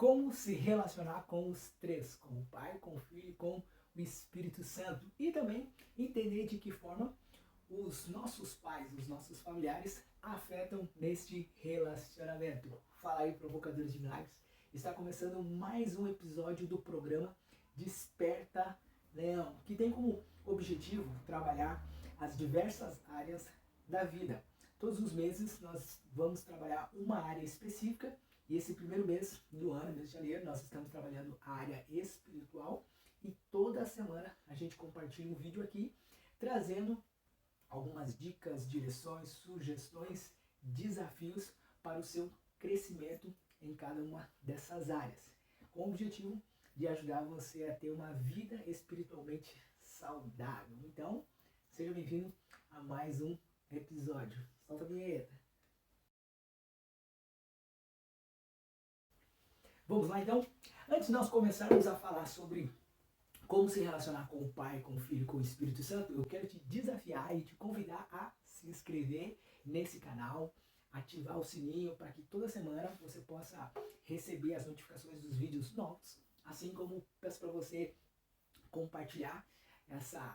como se relacionar com os três, com o Pai, com o Filho e com o Espírito Santo. E também entender de que forma os nossos pais, os nossos familiares afetam neste relacionamento. Fala aí, provocadores de milagres. Está começando mais um episódio do programa Desperta Leão, que tem como objetivo trabalhar as diversas áreas da vida. Todos os meses nós vamos trabalhar uma área específica e esse primeiro mês do ano, mês de janeiro, nós estamos trabalhando a área espiritual e toda semana a gente compartilha um vídeo aqui trazendo algumas dicas, direções, sugestões, desafios para o seu crescimento em cada uma dessas áreas, com o objetivo de ajudar você a ter uma vida espiritualmente saudável. Então, seja bem-vindo a mais um episódio. Solta a vinheta. Vamos lá então? Antes de nós começarmos a falar sobre como se relacionar com o Pai, com o Filho, com o Espírito Santo, eu quero te desafiar e te convidar a se inscrever nesse canal, ativar o sininho para que toda semana você possa receber as notificações dos vídeos novos, assim como peço para você compartilhar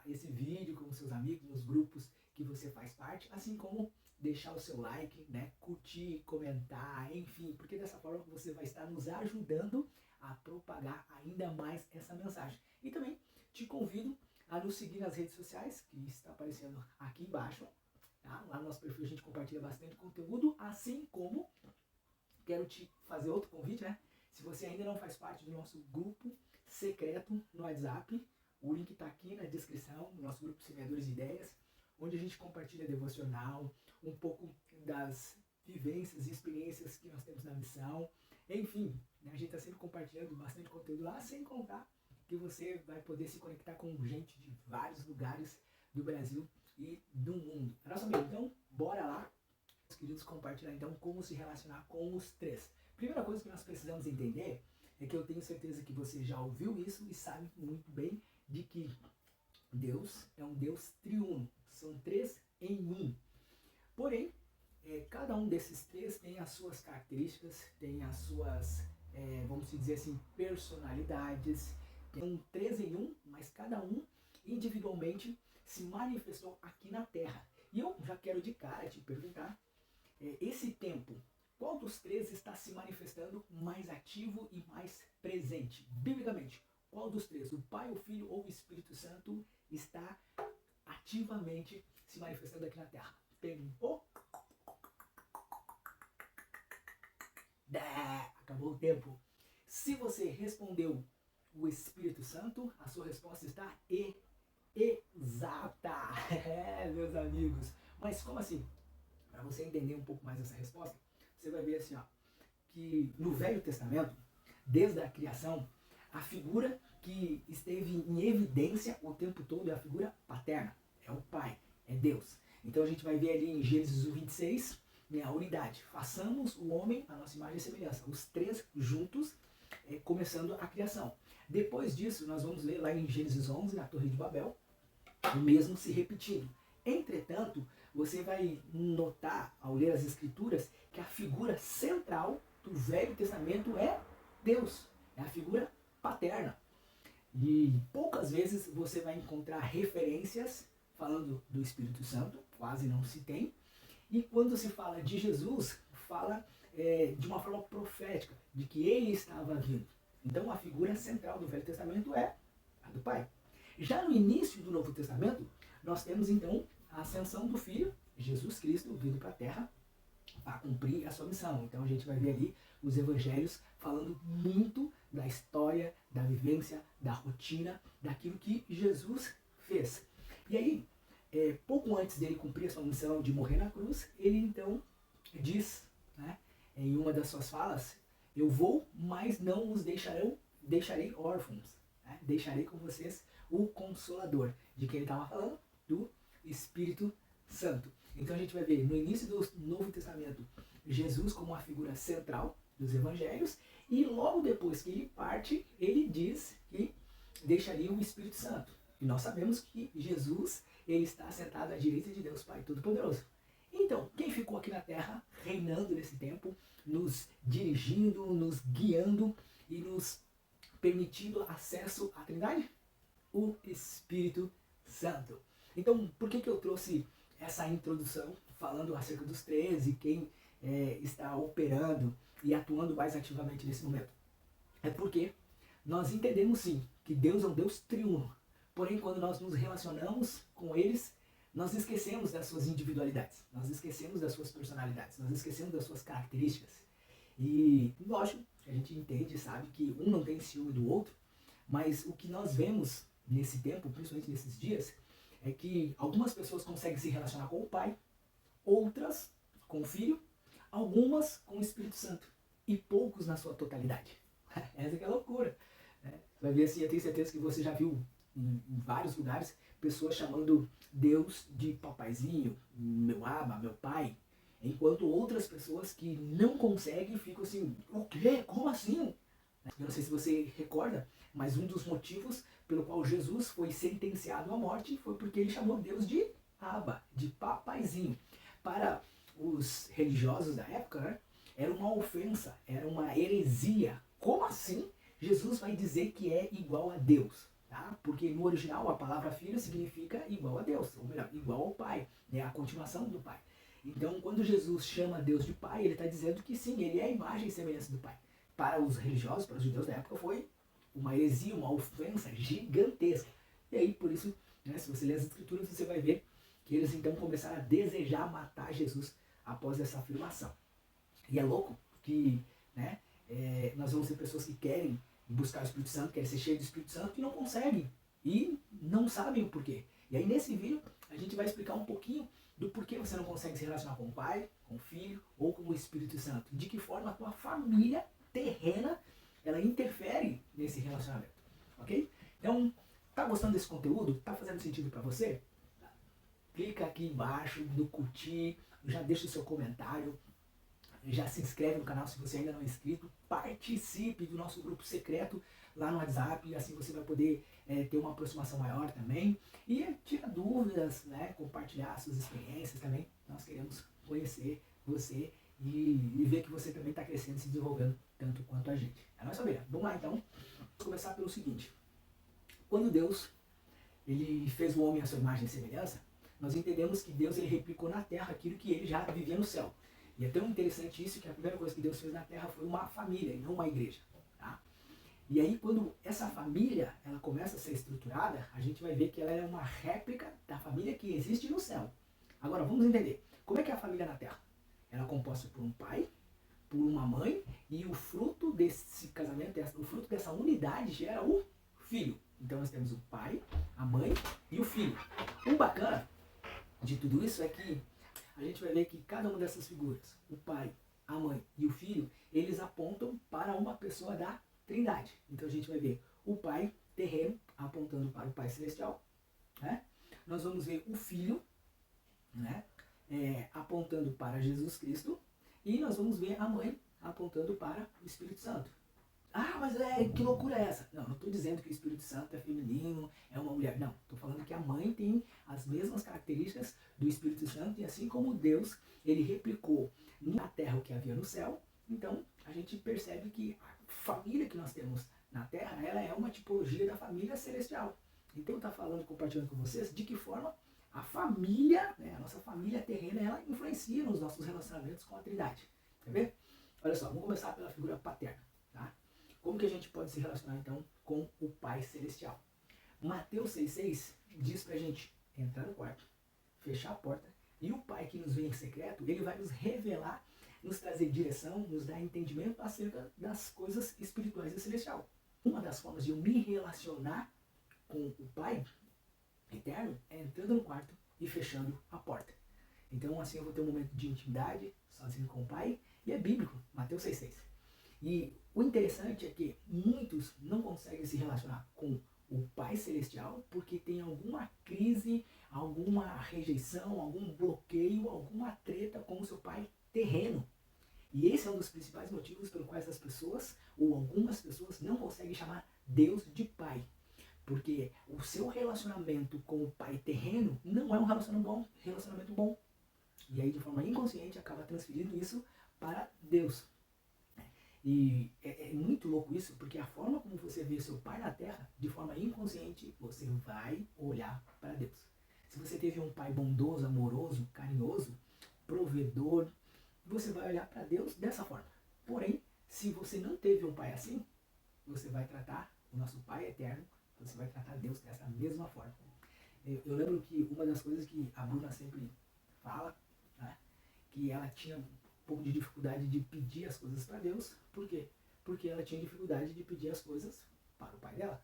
esse vídeo com seus amigos, nos grupos que você faz parte, assim como deixar o seu like, né, curtir, comentar, enfim, porque dessa forma você vai estar nos ajudando a propagar ainda mais essa mensagem. E também te convido a nos seguir nas redes sociais, que está aparecendo aqui embaixo. Tá? Lá no nosso perfil a gente compartilha bastante conteúdo, assim como quero te fazer outro convite, né? Se você ainda não faz parte do nosso grupo secreto no WhatsApp, o link está aqui na descrição, no nosso grupo Semeadores de Ideias, onde a gente compartilha devocional, um pouco das vivências e experiências que nós temos na missão. Enfim, né, a gente está sempre compartilhando bastante conteúdo lá, sem contar que você vai poder se conectar com gente de vários lugares do Brasil e do mundo. Nosso amigo, então, bora lá, meus queridos, compartilhar então como se relacionar com os três. Primeira coisa que nós precisamos entender é que eu tenho certeza que você já ouviu isso e sabe muito bem de que Deus é um Deus triuno, são três em um. Porém, cada um desses três tem as suas características, tem as suas, vamos dizer assim, personalidades. São três em um, mas cada um individualmente se manifestou aqui na Terra. E eu já quero de cara te perguntar, esse tempo, qual dos três está se manifestando mais ativo e mais presente? Biblicamente, qual dos três, o Pai, o Filho ou o Espírito Santo, está ativamente se manifestando aqui na Terra? Perguntou? Acabou o tempo. Se você respondeu o Espírito Santo, a sua resposta está exata. Meus amigos. Mas como assim? Para você entender um pouco mais essa resposta, você vai ver assim, ó, que no Velho Testamento, desde a criação, a figura que esteve em evidência o tempo todo é a figura paterna, é o Pai, é Deus. Então a gente vai ver ali em Gênesis 26, né, a unidade. Façamos o homem a nossa imagem e semelhança. Os três juntos, começando a criação. Depois disso, nós vamos ler lá em Gênesis 11, na Torre de Babel, o mesmo se repetindo. Entretanto, você vai notar, ao ler as Escrituras, que a figura central do Velho Testamento é Deus, é a figura paterna. E poucas vezes você vai encontrar referências falando do Espírito Santo, quase não se tem. E quando se fala de Jesus, fala de uma forma profética, de que ele estava vindo. Então a figura central do Velho Testamento é a do Pai. Já no início do Novo Testamento, nós temos então a ascensão do Filho, Jesus Cristo, vindo para a Terra para cumprir a sua missão. Então a gente vai ver ali os evangelhos falando muito da história, da vivência, da rotina, daquilo que Jesus fez. E aí, pouco antes dele cumprir a sua missão de morrer na cruz, ele então diz, né, em uma das suas falas, eu vou, mas não os deixarei órfãos, né? Deixarei com vocês o Consolador. De quem ele estava falando? Do Espírito Santo. Então a gente vai ver no início do Novo Testamento Jesus como uma figura central dos evangelhos e logo depois que ele parte, ele diz que deixaria o Espírito Santo. E nós sabemos que Jesus, ele está sentado à direita de Deus Pai Todo-Poderoso. Então, quem ficou aqui na Terra, reinando nesse tempo, nos dirigindo, nos guiando, e nos permitindo acesso à Trindade? O Espírito Santo. Então, por que eu trouxe essa introdução falando acerca dos 13, quem está operando e atuando mais ativamente nesse momento? É porque nós entendemos sim que Deus é um Deus triuno, porém quando nós nos relacionamos com eles, nós esquecemos das suas individualidades, nós esquecemos das suas personalidades, nós esquecemos das suas características. E lógico, a gente entende, sabe que um não tem ciúme do outro, mas o que nós vemos nesse tempo, principalmente nesses dias, é que algumas pessoas conseguem se relacionar com o Pai, outras com o Filho, algumas com o Espírito Santo e poucos na sua totalidade. Essa que é a loucura. Né? Você vai ver assim, eu tenho certeza que você já viu em vários lugares pessoas chamando Deus de papaizinho, meu aba, meu pai, enquanto outras pessoas que não conseguem ficam assim, o quê? Como assim? Eu não sei se você recorda, mas um dos motivos pelo qual Jesus foi sentenciado à morte foi porque ele chamou Deus de Abba, de papaizinho. Para os religiosos da época, né, era uma ofensa, era uma heresia. Como assim Jesus vai dizer que é igual a Deus? Tá? Porque no original a palavra filho significa igual a Deus, ou melhor, igual ao Pai, né, a continuação do Pai. Então, quando Jesus chama Deus de Pai, ele está dizendo que sim, ele é a imagem e semelhança do Pai. Para os religiosos, para os judeus da época, foi uma heresia, uma ofensa gigantesca. E aí, por isso, né, se você ler as Escrituras, você vai ver que eles então começaram a desejar matar Jesus após essa afirmação. E é louco que né, nós vamos ter pessoas que querem buscar o Espírito Santo, querem ser cheios do Espírito Santo e não conseguem. E não sabem o porquê. E aí, nesse vídeo, a gente vai explicar um pouquinho do porquê você não consegue se relacionar com o Pai, com o Filho ou com o Espírito Santo. De que forma a tua família terrena ela interfere nesse relacionamento, ok? Então, tá gostando desse conteúdo? Tá fazendo sentido para você? Clica aqui embaixo no curtir, já deixa o seu comentário, já se inscreve no canal se você ainda não é inscrito, participe do nosso grupo secreto lá no WhatsApp, assim você vai poder ter uma aproximação maior também e tira dúvidas, né, compartilhar suas experiências também. Nós queremos conhecer você e ver que você também está crescendo e se desenvolvendo tanto quanto a gente. É nóis, família. Vamos lá então. Vamos começar pelo seguinte. Quando Deus ele fez o homem à sua imagem e semelhança, nós entendemos que Deus ele replicou na terra aquilo que ele já vivia no céu. E é tão interessante isso que a primeira coisa que Deus fez na terra foi uma família e não uma igreja. Tá? E aí quando essa família ela começa a ser estruturada, a gente vai ver que ela é uma réplica da família que existe no céu. Agora vamos entender, como é que é a família na terra? Ela é composta por um pai, por uma mãe, e o fruto desse casamento, o fruto dessa unidade gera o filho. Então nós temos o pai, a mãe e o filho. O bacana de tudo isso é que a gente vai ver que cada uma dessas figuras, o pai, a mãe e o filho, eles apontam para uma pessoa da Trindade. Então a gente vai ver o pai terreno apontando para o Pai Celestial, né? Nós vamos ver o filho, né, apontando para Jesus Cristo, e nós vamos ver a mãe apontando para o Espírito Santo. Ah, mas que loucura é essa? Não estou dizendo que o Espírito Santo é feminino, é uma mulher. Não, estou falando que a mãe tem as mesmas características do Espírito Santo, e assim como Deus, ele replicou na terra o que havia no céu, então a gente percebe que a família que nós temos na terra, ela é uma tipologia da família celestial. Então está falando, compartilhando com vocês, de que forma a família, né, a nossa família terrena, ela influencia nos nossos relacionamentos com a Trindade. Quer ver? Olha só, vamos começar pela figura paterna. Tá? Como que a gente pode se relacionar então com o Pai Celestial? Mateus 6,6 diz pra gente entrar no quarto, fechar a porta, e o Pai que nos vem em secreto, ele vai nos revelar, nos trazer direção, nos dar entendimento acerca das coisas espirituais e celestial. Uma das formas de eu me relacionar com o Pai eterno é entrando no quarto e fechando a porta. Então assim eu vou ter um momento de intimidade, sozinho com o Pai, e é bíblico, Mateus 6,6. E o interessante é que muitos não conseguem se relacionar com o Pai Celestial porque tem alguma crise, alguma rejeição, algum bloqueio, alguma treta com o seu pai terreno. E esse é um dos principais motivos pelo quais as pessoas, ou algumas pessoas, não conseguem chamar Deus de Pai. Porque o seu relacionamento com o Pai terreno não é um relacionamento bom. E aí, de forma inconsciente, acaba transferindo isso para Deus. E é muito louco isso, porque a forma como você vê seu pai na terra, de forma inconsciente, você vai olhar para Deus. Se você teve um pai bondoso, amoroso, carinhoso, provedor, você vai olhar para Deus dessa forma. Porém, se você não teve um pai assim, você vai tratar o nosso Pai eterno, você vai tratar Deus dessa mesma forma. Eu lembro que uma das coisas que a Bruna sempre fala, né, que ela tinha um pouco de dificuldade de pedir as coisas para Deus. Por quê? Porque ela tinha dificuldade de pedir as coisas para o pai dela.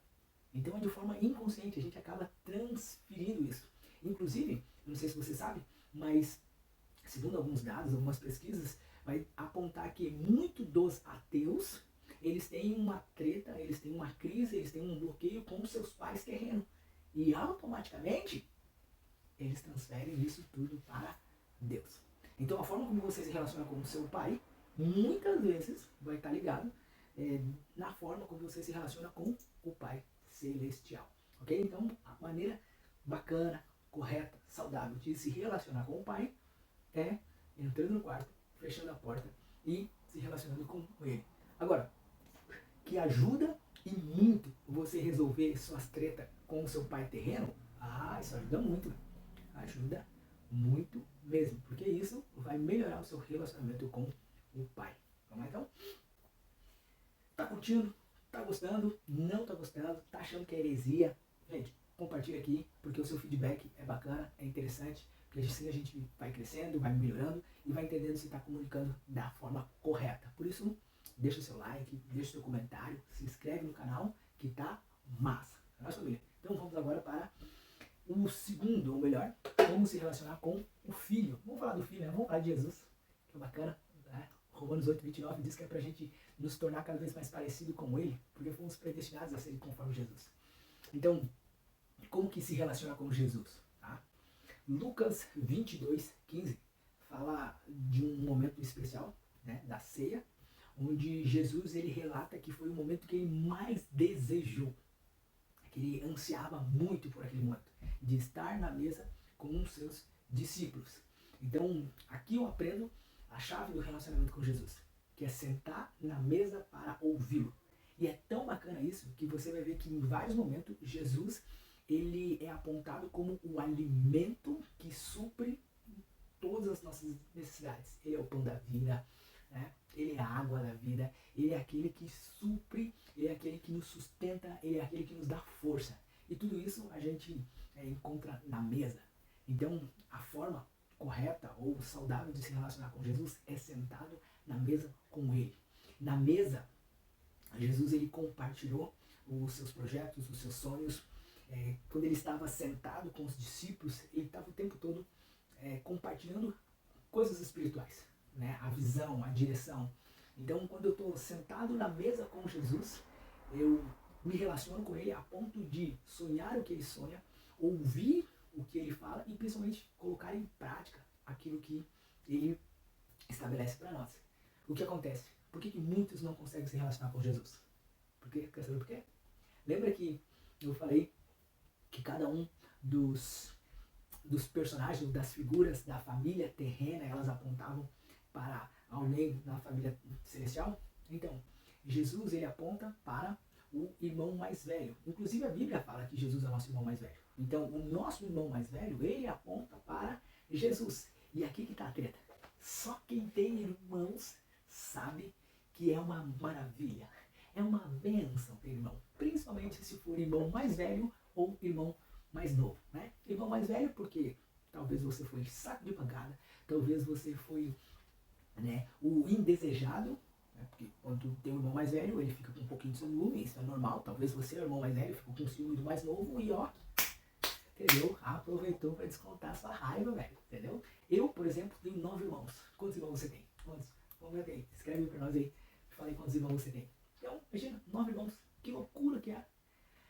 Então, de forma inconsciente, a gente acaba transferindo isso. Inclusive, não sei se você sabe, mas segundo alguns dados, algumas pesquisas, vai apontar que muitos dos ateus, eles têm uma treta, eles têm uma crise, eles têm um bloqueio com seus pais terrenos. E automaticamente, eles transferem isso tudo para Deus. Então, a forma como você se relaciona com o seu pai, muitas vezes vai estar ligado na forma como você se relaciona com o Pai Celestial. Ok? Então, a maneira bacana, correta, saudável de se relacionar com o Pai é entrando no quarto, fechando a porta e se relacionando com ele. Agora, que ajuda e muito você resolver suas tretas com o seu pai terreno, isso ajuda muito. Ajuda muito mesmo, porque isso vai melhorar o seu relacionamento com o pai. Vamos lá então? Tá curtindo? Tá gostando? Não tá gostando? Tá achando que é heresia? Gente, compartilha aqui, porque o seu feedback é bacana, é interessante, porque assim a gente vai crescendo, vai melhorando e vai entendendo se está comunicando da forma correta. Por isso, deixa o seu like, deixa o seu comentário, se inscreve no canal que tá massa. Nossa família. Então vamos agora para o segundo, ou melhor, como se relacionar com o filho. Vamos falar do filho, né? Vamos falar de Jesus, que é bacana. Né? Romanos 8:29 diz que é para a gente nos tornar cada vez mais parecido com ele, porque fomos predestinados a ser conforme Jesus. Então, como que se relaciona com Jesus? Tá? Lucas 22:15 fala de um momento especial, né, da ceia, onde Jesus ele relata que foi o momento que ele mais desejou, que ele ansiava muito por aquele momento, de estar na mesa com os seus discípulos. Então, aqui eu aprendo a chave do relacionamento com Jesus, que é sentar na mesa para ouvi-lo. E é tão bacana isso que você vai ver que em vários momentos Jesus ele é apontado como o alimento que supre todas as nossas necessidades. Ele é o pão da vida, né? Ele é a água da vida, ele é aquele que supre, ele é aquele que nos sustenta, ele é aquele que nos dá força. E tudo isso a gente encontra na mesa. Então, a forma correta ou saudável de se relacionar com Jesus é sentado na mesa com ele. Na mesa, Jesus ele compartilhou os seus projetos, os seus sonhos. Quando ele estava sentado com os discípulos, ele estava o tempo todo compartilhando coisas espirituais, né? A visão, a direção. Então, quando eu estou sentado na mesa com Jesus, eu me relaciono com ele a ponto de sonhar o que ele sonha, ouvir o que ele fala e principalmente colocar em prática aquilo que ele estabelece para nós. O que acontece? Por que muitos não conseguem se relacionar com Jesus? Quer saber por quê? Lembra que eu falei que cada um dos personagens, das figuras da família terrena, elas apontavam para alguém da família celestial? Então, Jesus ele aponta para o irmão mais velho. Inclusive a Bíblia fala que Jesus é o nosso irmão mais velho. Então, o nosso irmão mais velho, ele aponta para Jesus. E aqui que está a treta. Só quem tem irmãos sabe que é uma maravilha. É uma bênção ter irmão. Principalmente se for irmão mais velho ou irmão mais novo, né? Irmão mais velho porque talvez você foi saco de pancada, talvez você foi, né, o indesejado, né? Porque quando tem um irmão mais velho, ele fica com um pouquinho de ciúme, isso é normal. Talvez você, o irmão mais velho, ficou com ciúme do mais novo e ó, entendeu? Aproveitou para descontar sua raiva, velho, entendeu? Eu, por exemplo, tenho 9 irmãos. Quantos irmãos você tem? Quantos? Vamos ver aí, escreve para nós aí. Fala aí quantos irmãos você tem. Então, imagina, 9 irmãos. Que loucura que é.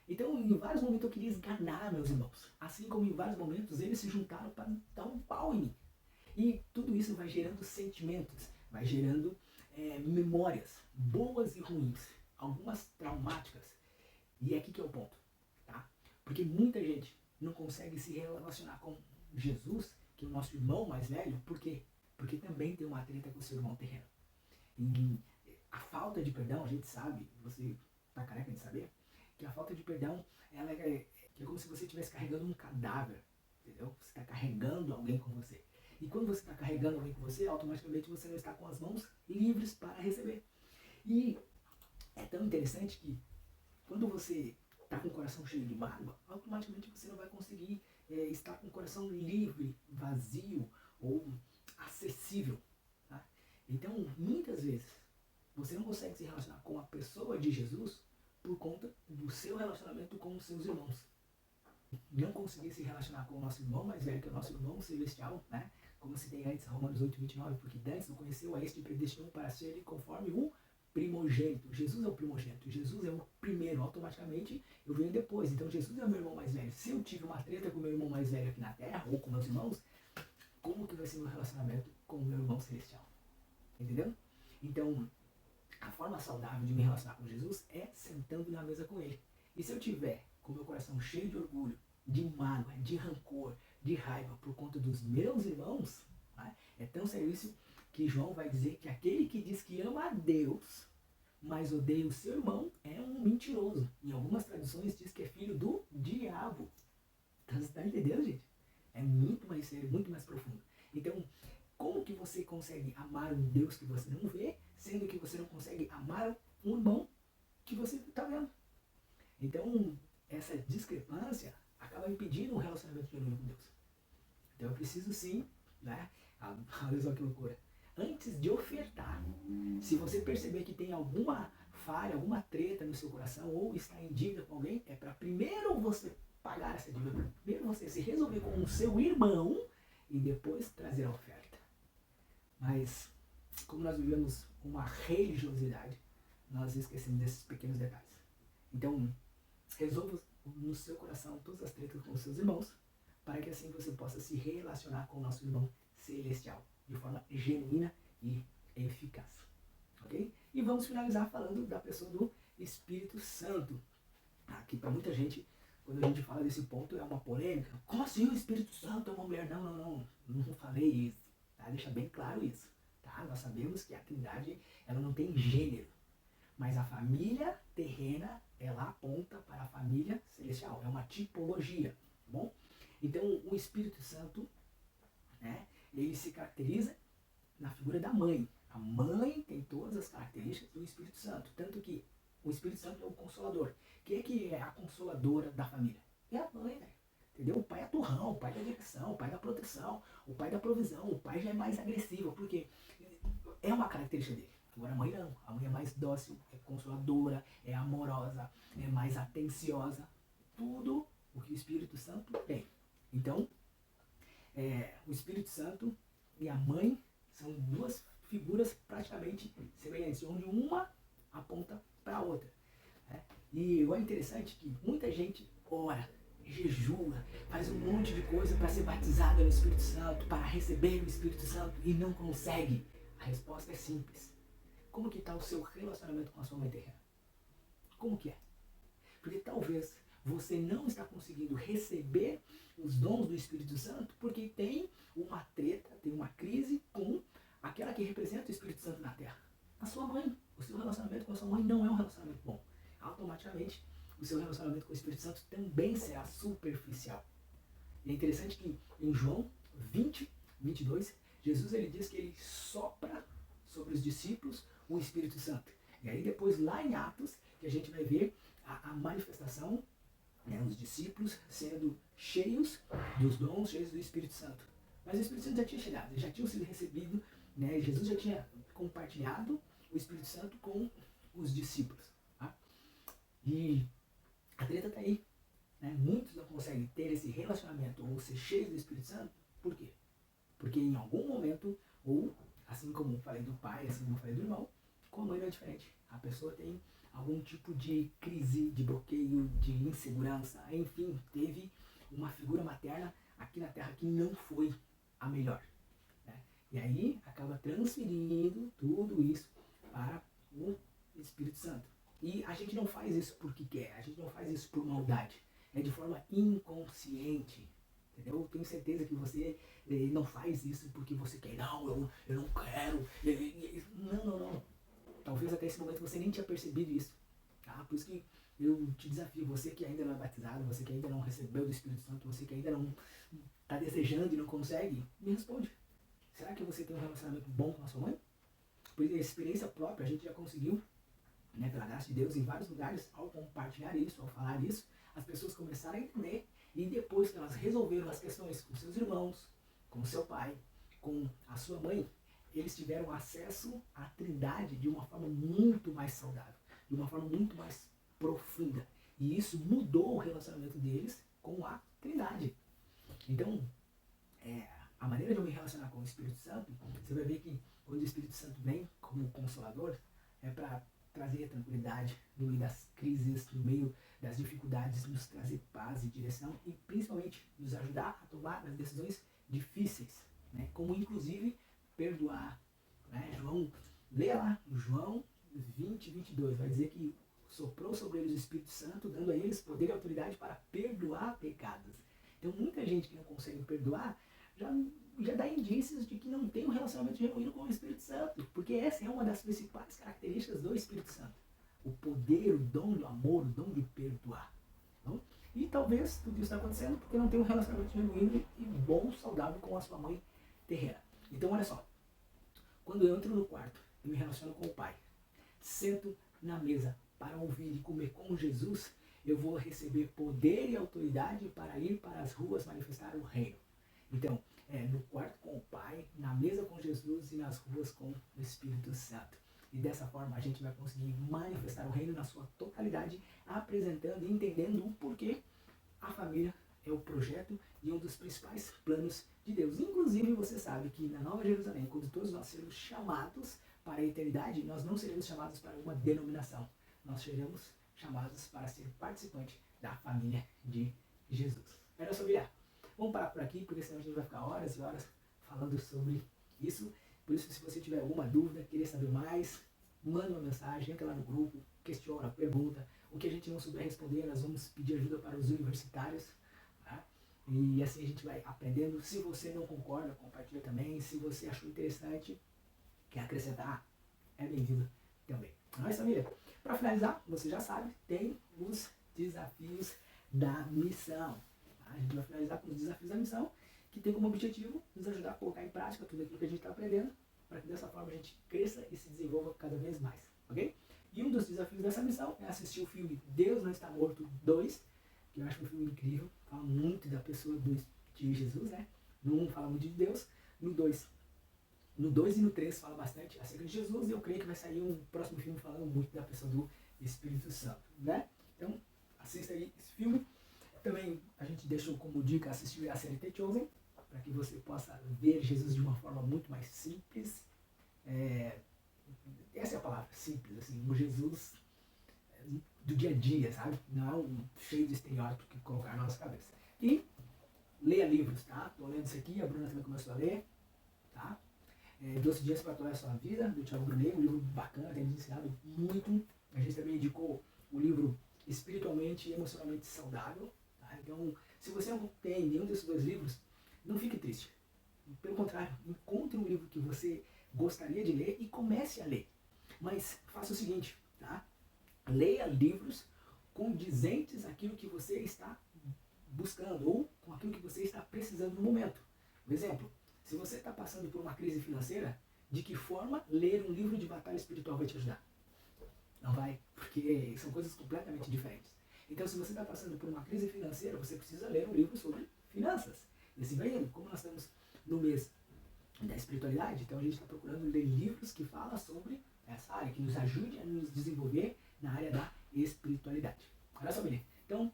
Então, em vários momentos eu queria esganar meus irmãos. Assim como em vários momentos eles se juntaram para dar um pau em mim. E tudo isso vai gerando sentimentos, vai gerando memórias boas e ruins, algumas traumáticas. E é aqui que é o ponto, tá? Porque muita gente não consegue se relacionar com Jesus, que é o nosso irmão mais velho, por quê? Porque também tem uma treta com o seu irmão terreno. E a falta de perdão, a gente sabe, você tá careca de saber, que a falta de perdão, ela é como se você estivesse carregando um cadáver, entendeu? Você está carregando alguém com você. E quando você está carregando alguém com você, automaticamente você não está com as mãos livres para receber. E é tão interessante que quando você está com o coração cheio de mágoa, automaticamente você não vai conseguir estar com o coração livre, vazio ou acessível. Tá? Então, muitas vezes, você não consegue se relacionar com a pessoa de Jesus por conta do seu relacionamento com os seus irmãos. Não conseguir se relacionar com o nosso irmão mais velho, que é o nosso irmão celestial, né? Como se tem antes, Romanos 8:29, porque antes não conheceu a este predestinou para ser conforme o primogênito. Jesus é o primogênito, Jesus é o primeiro, automaticamente eu venho depois. Então Jesus é o meu irmão mais velho. Se eu tive uma treta com o meu irmão mais velho aqui na terra, ou com meus irmãos, como que vai ser meu relacionamento com o meu irmão celestial? Entendeu? Então, a forma saudável de me relacionar com Jesus é sentando na mesa com ele. E se eu tiver com meu coração cheio de orgulho, de mágoa, de rancor, de raiva por conta dos meus irmãos, né? É tão sério isso que João vai dizer que aquele que diz que ama a Deus, mas odeia o seu irmão, é um mentiroso. Em algumas traduções diz que é filho do diabo. Então você está entendendo, gente? É muito mais sério, muito mais profundo. Então, como que você consegue amar um Deus que você não vê, sendo que você não consegue amar um irmão que você está vendo? Então, essa discrepância acaba impedindo um relacionamento genuíno com Deus. Então, eu preciso sim, né? Olha só que loucura. Antes de ofertar, se você perceber que tem alguma falha, alguma treta no seu coração, ou está em dívida com alguém, é para primeiro você pagar essa dívida, primeiro você se resolver com o seu irmão e depois trazer a oferta. Mas, como nós vivemos uma religiosidade, nós esquecemos desses pequenos detalhes. Então, resolva no seu coração todas as tretas com os seus irmãos, para que assim você possa se relacionar com o nosso irmão celestial de forma genuína e eficaz. Ok? E vamos finalizar falando da pessoa do Espírito Santo. Aqui para muita gente, quando a gente fala desse ponto, é uma polêmica. Como assim o Espírito Santo é uma mulher? Não falei isso. Tá? Deixa bem claro isso. Tá? Nós sabemos que a Trindade ela não tem gênero. Mas a família terrena, ela aponta para a família celestial. É uma tipologia, tá bom? Então, o Espírito Santo, né, ele se caracteriza na figura da mãe. A mãe tem todas as características do Espírito Santo. Tanto que o Espírito Santo é o consolador. Quem é a consoladora da família? É a mãe, né? Entendeu? O pai é turrão, o pai da direção, o pai da proteção, o pai da provisão. O pai já é mais agressivo, porque é uma característica dele. Agora a mãe não. A mãe é mais dócil, é consoladora, é amorosa, é mais atenciosa. Tudo o que o Espírito Santo tem. Então, o Espírito Santo e a mãe são duas figuras praticamente semelhantes, onde uma aponta para a outra. Né? E é interessante que muita gente ora, jejua, faz um monte de coisa para ser batizada no Espírito Santo, para receber o Espírito Santo e não consegue. A resposta é simples. Como que está o seu relacionamento com a sua mãe terrena? Como que é? Porque talvez você não está conseguindo receber os dons do Espírito Santo porque tem uma treta, tem uma crise com aquela que representa o Espírito Santo na Terra. A sua mãe. O seu relacionamento com a sua mãe não é um relacionamento bom. Automaticamente, o seu relacionamento com o Espírito Santo também será superficial. E é interessante que em João 20:22, Jesus ele diz que ele sopra sobre os discípulos o Espírito Santo. E aí depois lá em Atos, que a gente vai ver a manifestação, né, os discípulos sendo cheios dos dons, cheios do Espírito Santo. Mas o Espírito Santo já tinha chegado, já tinham sido recebido, né, Jesus já tinha compartilhado o Espírito Santo com os discípulos. Tá? E a treta está aí. Né? Muitos não conseguem ter esse relacionamento ou ser cheios do Espírito Santo. Por quê? Porque em algum momento, ou assim como eu falei do pai, assim como eu falei do irmão, com a mãe não é diferente. A pessoa tem algum tipo de crise, de bloqueio, de insegurança, enfim, teve uma figura materna aqui na Terra que não foi a melhor. Né? E aí acaba transferindo tudo isso para o Espírito Santo. E a gente não faz isso porque quer, a gente não faz isso por maldade, é de forma inconsciente. Entendeu? Eu tenho certeza que você não faz isso porque você quer. Não, eu não quero. Não. Talvez até esse momento você nem tinha percebido isso. Tá? Por isso que eu te desafio, você que ainda não é batizado, você que ainda não recebeu do Espírito Santo, você que ainda não está desejando e não consegue, me responde. Será que você tem um relacionamento bom com a sua mãe? Por experiência própria, a gente já conseguiu, né, pela graça de Deus, em vários lugares, ao compartilhar isso, ao falar isso, as pessoas começaram a entender, e depois que elas resolveram as questões com seus irmãos, com seu pai, com a sua mãe, eles tiveram acesso à Trindade de uma forma muito mais saudável, de uma forma muito mais profunda. E isso mudou o relacionamento deles com a Trindade. Então, a maneira de eu me relacionar com o Espírito Santo, você vai ver que quando o Espírito Santo vem como Consolador, é para trazer tranquilidade no meio das crises, no meio das dificuldades, nos trazer paz e direção e principalmente nos ajudar a tomar as decisões difíceis, né? Como inclusive perdoar. Né? João, leia lá, João 20, 22, vai dizer que soprou sobre eles o Espírito Santo, dando a eles poder e autoridade para perdoar pecados. Então muita gente que não consegue perdoar já dá indícios de que não tem um relacionamento genuíno com o Espírito Santo, porque essa é uma das principais características do Espírito Santo. O poder, o dom do amor, o dom de perdoar. Então, e talvez tudo isso está acontecendo porque não tem um relacionamento genuíno e bom, saudável com a sua mãe terrena. Então olha só, quando eu entro no quarto e me relaciono com o Pai, sento na mesa para ouvir e comer com Jesus, eu vou receber poder e autoridade para ir para as ruas manifestar o reino. Então, no quarto com o Pai, na mesa com Jesus e nas ruas com o Espírito Santo. E dessa forma a gente vai conseguir manifestar o reino na sua totalidade, apresentando e entendendo o porquê a família é o projeto e um dos principais planos de Deus. Inclusive, você sabe que na Nova Jerusalém, quando todos nós seremos chamados para a eternidade, nós não seremos chamados para uma denominação. Nós seremos chamados para ser participante da família de Jesus. Era só virar. Vamos parar por aqui, porque senão a gente vai ficar horas e horas falando sobre isso. Por isso, se você tiver alguma dúvida, querer saber mais, manda uma mensagem, entra lá no grupo, questiona, pergunta. O que a gente não souber responder, nós vamos pedir ajuda para os universitários. Tá? E assim a gente vai aprendendo. Se você não concorda, compartilha também. Se você achou interessante, quer acrescentar, é bem-vindo também. Mas, família, para finalizar, você já sabe, tem os desafios da missão. A gente vai finalizar com os desafios da missão, que tem como objetivo nos ajudar a colocar em prática tudo aquilo que a gente está aprendendo, para que dessa forma a gente cresça e se desenvolva cada vez mais, ok? E um dos desafios dessa missão é assistir o filme Deus Não Está Morto 2, que eu acho um filme incrível, fala muito da pessoa de Jesus, né? No 1 fala muito de Deus, no 2 e no 3 fala bastante acerca de Jesus, e eu creio que vai sair um próximo filme falando muito da pessoa do Espírito Santo, né? Então, assista aí esse filme. Também a gente deixou como dica assistir a série The Chosen, para que você possa ver Jesus de uma forma muito mais simples. Essa é a palavra, simples, assim, um Jesus do dia a dia, sabe? Não é um cheio de estereótipos que colocar na nossa cabeça. E leia livros, tá? Tô lendo isso aqui, a Bruna também começou a ler, tá? 12 Dias para Atuar a Sua Vida, do Thiago Brunet, um livro bacana, tem nos ensinado muito. A gente também indicou o livro Espiritualmente e Emocionalmente Saudável. Tá? Então, se você não tem nenhum desses dois livros, não fique triste. Pelo contrário, encontre um livro que você gostaria de ler e comece a ler. Mas faça o seguinte, tá? Leia livros condizentes àquilo que você está buscando ou com aquilo que você está precisando no momento. Por exemplo, se você está passando por uma crise financeira, de que forma ler um livro de batalha espiritual vai te ajudar? Não vai, porque são coisas completamente diferentes. Então, se você está passando por uma crise financeira, você precisa ler um livro sobre finanças. E assim vai indo. Como nós estamos no mês da espiritualidade, então a gente está procurando ler livros que falam sobre essa área, que nos ajude a nos desenvolver na área da espiritualidade. Olha só, família. Então,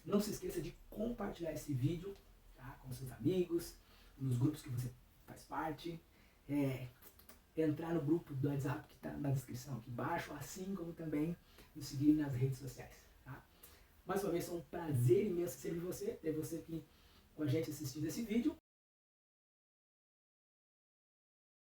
não se esqueça de compartilhar esse vídeo, tá, com seus amigos, nos grupos que você faz parte, entrar no grupo do WhatsApp que está na descrição aqui embaixo, assim como também nos seguir nas redes sociais. Tá? Mais uma vez, foi um prazer imenso servir você, ter você aqui com a gente assistindo esse vídeo.